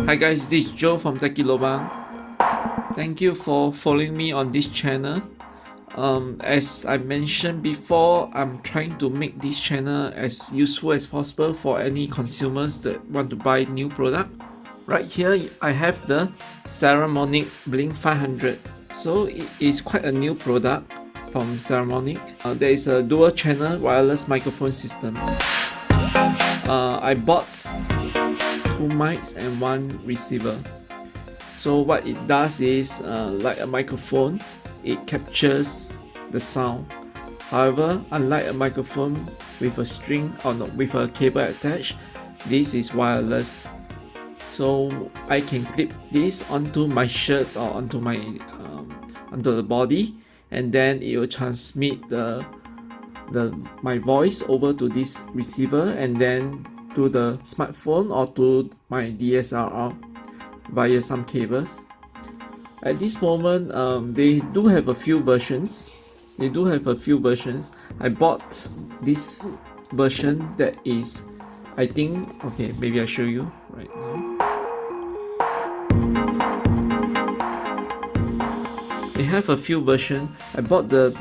Hi guys, this is Joe from Techie Lobang. Thank you for following me on this channel. As I mentioned before, I'm trying to make this channel as useful as possible for any consumers that want to buy new product. Right here, I have the Saramonic Blink500. So it is quite a new product from Saramonic. There is a dual channel wireless microphone system. I bought 2 mics and 1 receiver. So what it does is, like a microphone, it captures the sound. However, unlike a microphone with a string or not, with a cable attached, this is wireless. So I can clip this onto my shirt or onto my onto the body, and then it will transmit my voice over to this receiver, and then to the smartphone or to my DSLR via some cables. At this moment, they do have a few versions. I bought this version that is, I think, okay, maybe I show you right now. They have a few versions. I bought the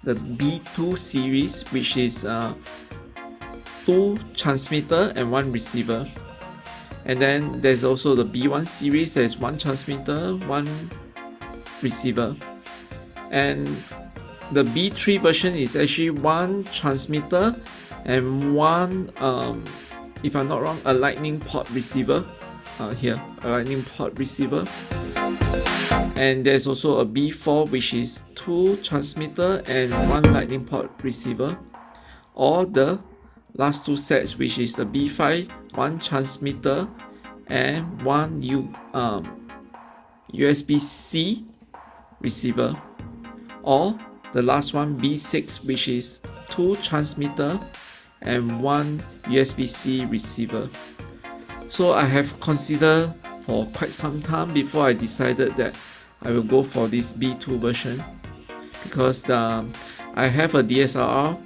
B2 series, which is 2 transmitter and 1 receiver. And then there's also the B1 series, there's 1 transmitter, 1 receiver. And the B3 version is actually 1 transmitter and 1, if I'm not wrong, a lightning port receiver. Here, a lightning port receiver. And there's also a B4, which is 2 transmitter and 1 lightning port receiver. Or the last 2 sets, which is the B5, 1 transmitter and 1 USB-C receiver. Or the last one, B6, which is 2 transmitter and 1 USB-C receiver. So I have considered for quite some time before I decided that I will go for this B2 version, because I have a DSLR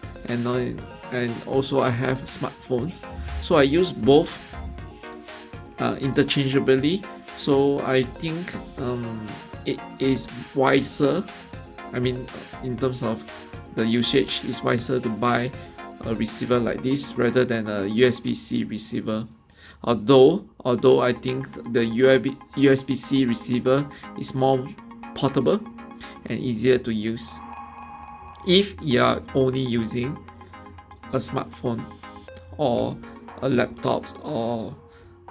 and also I have smartphones, so I use both interchangeably. So I think it is wiser, I mean, in terms of the usage, it's wiser to buy a receiver like this rather than a USB-C receiver. Although I think the USB-C receiver is more portable and easier to use if you are only using a smartphone or a laptop or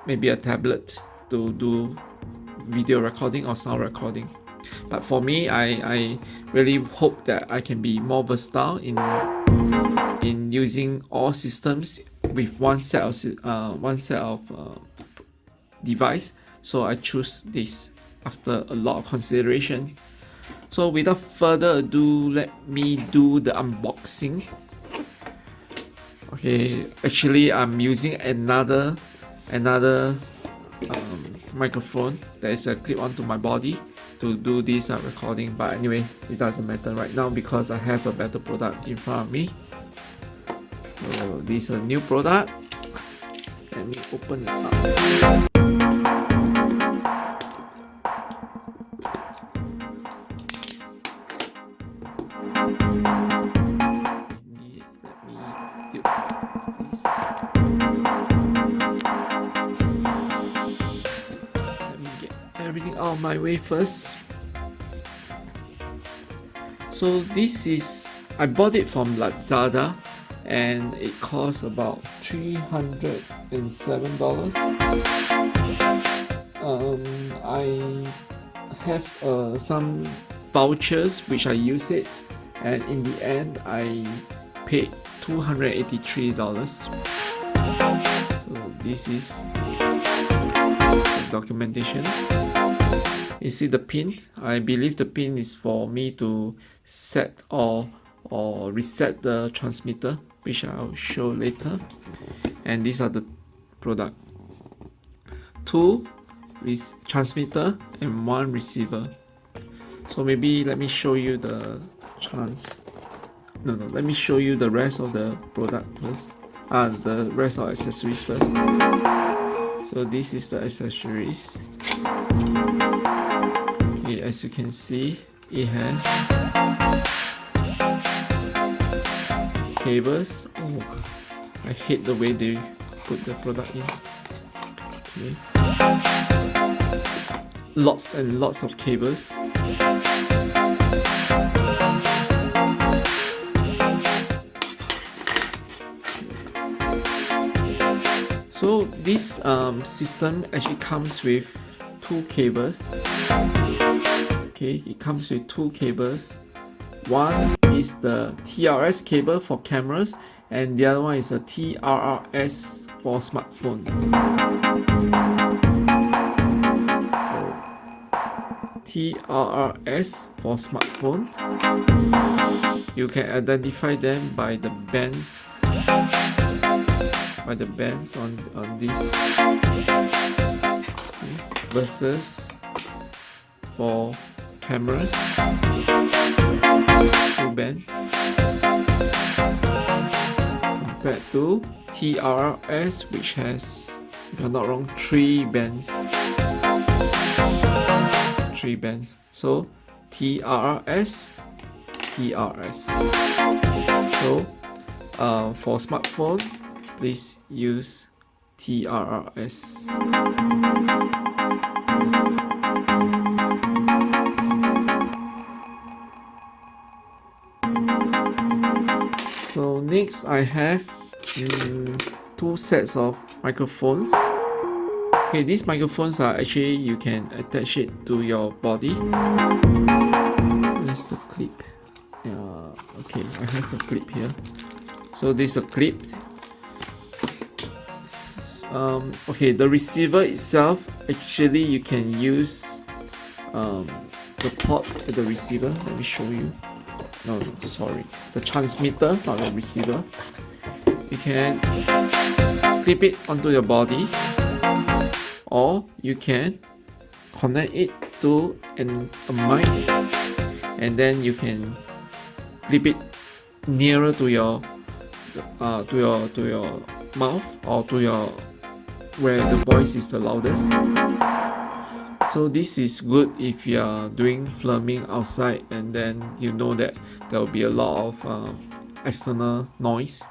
maybe a tablet to do video recording or sound recording. But for me, I really hope that I can be more versatile in using all systems with one set of device. So I choose this after a lot of consideration. So without further ado, let me do the unboxing. Okay, actually I'm using another microphone that is a clip onto my body to do this recording, but anyway, it doesn't matter right now because I have a better product in front of me. So this is a new product. Let me open it up. Everything out of my way first. So this is, I bought it from Lazada and it costs about $307. I have some vouchers which I use it, and in the end I paid $283. So this is the documentation. You see the pin. I believe the pin is for me to set or reset the transmitter, which I'll show later. And these are the product: 2 transmitter and 1 receiver. So maybe let me show you the let me show you the rest of the product first. The rest of accessories first. So So this is the accessories. Okay, as you can see, it has cables. Oh, I hate the way they put the product in. Okay. Lots and lots of cables. So this system actually comes with two cables. Okay, it comes with two cables. One is the TRS cable for cameras, and the other one is a TRRS for smartphone. TRRS for smartphone. You can identify them by the bands. On this. Okay. Versus for cameras, two bands, compared to TRS, which has, if I'm not wrong, three bands. So TRS. So for smartphone, please use TRS. So next I have two sets of microphones. Okay, these microphones are actually, you can attach it to your body. Where's the clip? Okay, I have a clip here. So this is a clip. Okay, the receiver itself, actually you can use the port at the receiver. Let me show you. No, sorry, the transmitter, not the receiver. You can clip it onto your body, or you can connect it to a mic, and then you can clip it nearer to your mouth, or to your where the voice is the loudest. So this is good if you are doing filming outside, and then you know that there will be a lot of external noise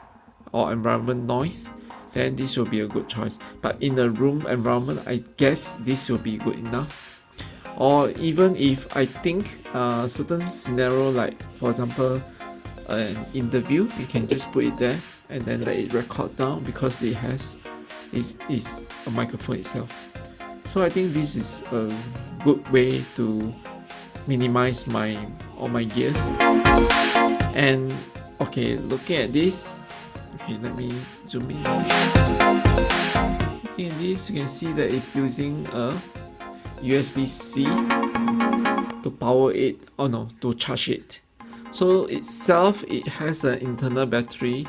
or environment noise, then this will be a good choice. But in the room environment, I guess this will be good enough. Or even if I think certain scenario, like for example an interview, you can just put it there and then let it record down, because it has is a microphone itself. So I think this is a good way to minimize all my gears. And okay, looking at this, okay, let me zoom in. Looking at this, you can see that it's using a USB-C to power it, or no, to charge it. So itself, it has an internal battery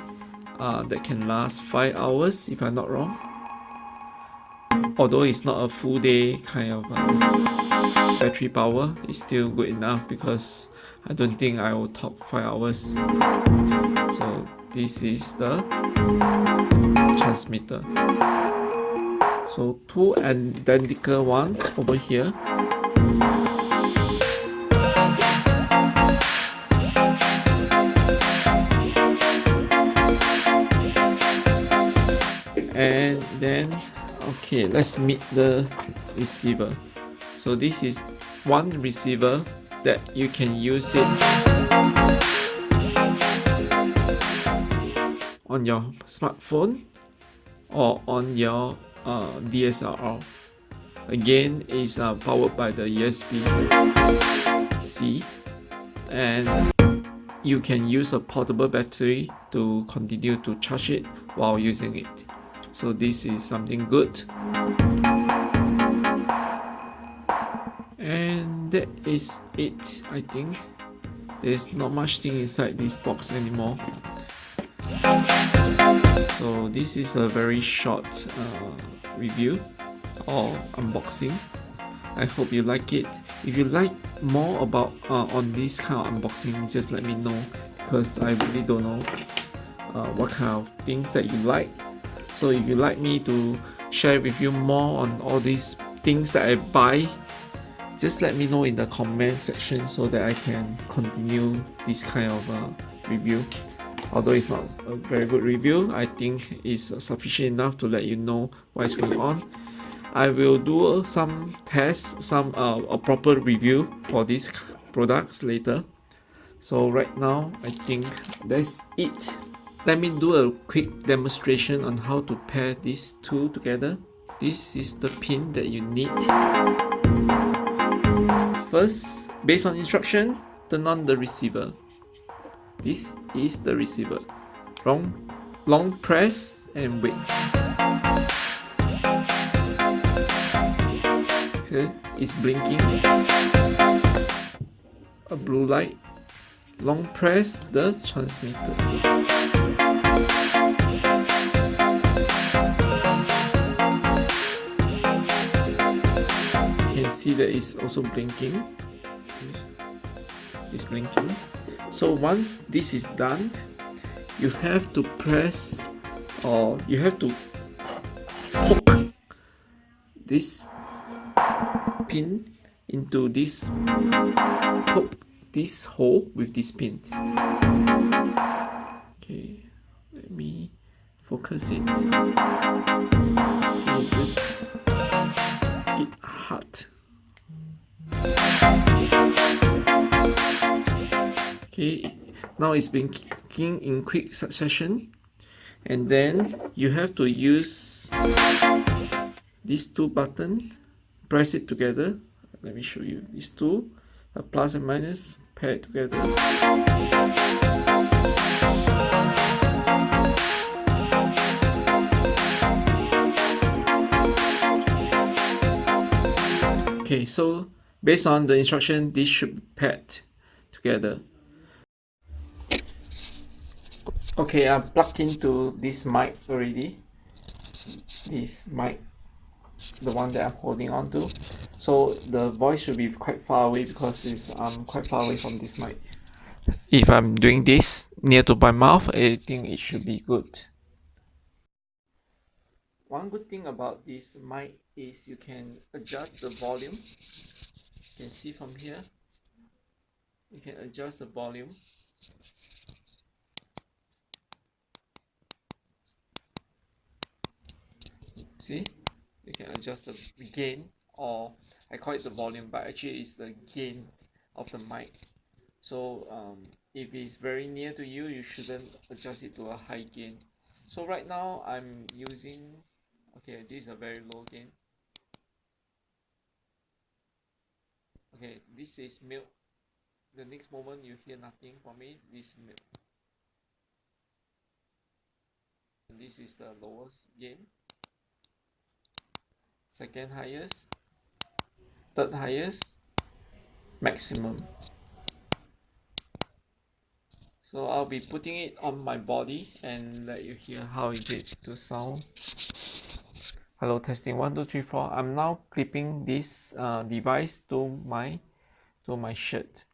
that can last 5 hours, if I'm not wrong. Although it's not a full day kind of battery power, it's still good enough, because I don't think I will talk 5 hours. So this is the transmitter. So two identical one over here. And then okay, let's meet the receiver. So this is one receiver that you can use it on your smartphone or on your DSLR. Again, is powered by the USB-C, and you can use a portable battery to continue to charge it while using it. So this is something good. And that is it, I think. There's not much thing inside this box anymore. So this is a very short review or unboxing. I hope you like it. If you like more about on this kind of unboxing, just let me know, because I really don't know what kind of things that you like. So if you like me to share with you more on all these things that I buy, just let me know in the comment section so that I can continue this kind of review. Although it's not a very good review, I think it's sufficient enough to let you know what is going on. I will do some tests, a proper review for these products later. So right now, I think that's it. Let me do a quick demonstration on how to pair these two together. This is the pin that you need. First, based on instruction, turn on the receiver. This is the receiver. Long press and wait. Okay, it's blinking. A blue light. Long press the transmitter. You can see that it's also blinking. It's blinking. So once this is done, you have to press, or you have to poke this pin into this, poke this hole with this pin. Okay, let me focus it. And just get hot. Okay, now it's blinking in quick succession, and then you have to use these two buttons, press it together. Let me show you these two, a plus and minus, pair it together. Okay, so based on the instruction, this should be paired together. Okay, I'm plugged into this mic already. This mic, the one that I'm holding on to. So the voice should be quite far away because I'm quite far away from this mic. If I'm doing this near to my mouth, I think it should be good. One good thing about this mic is you can adjust the volume. You can see from here, you can adjust the volume. See, you can adjust the gain, or I call it the volume, but actually it's the gain of the mic. So if it's very near to you, you shouldn't adjust it to a high gain. So right now I'm using, okay, this is a very low gain. Okay, this is mute. The next moment you hear nothing from me, this mute. And this is the lowest gain. Second highest, third highest, maximum. So I'll be putting it on my body and let you hear how is it to sound. Hello, testing 1 2 3 4. I'm now clipping this device to my shirt,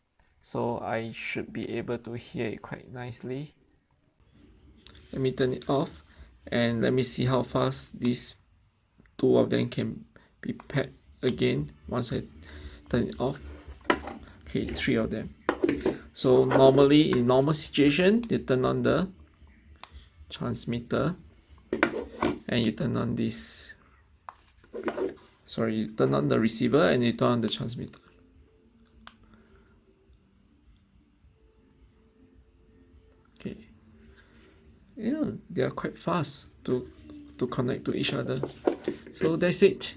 so I should be able to hear it quite nicely. Let me turn it off and let me see how fast these two of them can be paired again once I turn it off. Okay, 3 of them. So normally in normal situation, you turn on the transmitter and you turn on this. Sorry, you turn on the receiver and you turn on the transmitter. Okay. Yeah, they are quite fast to connect to each other. So that's it.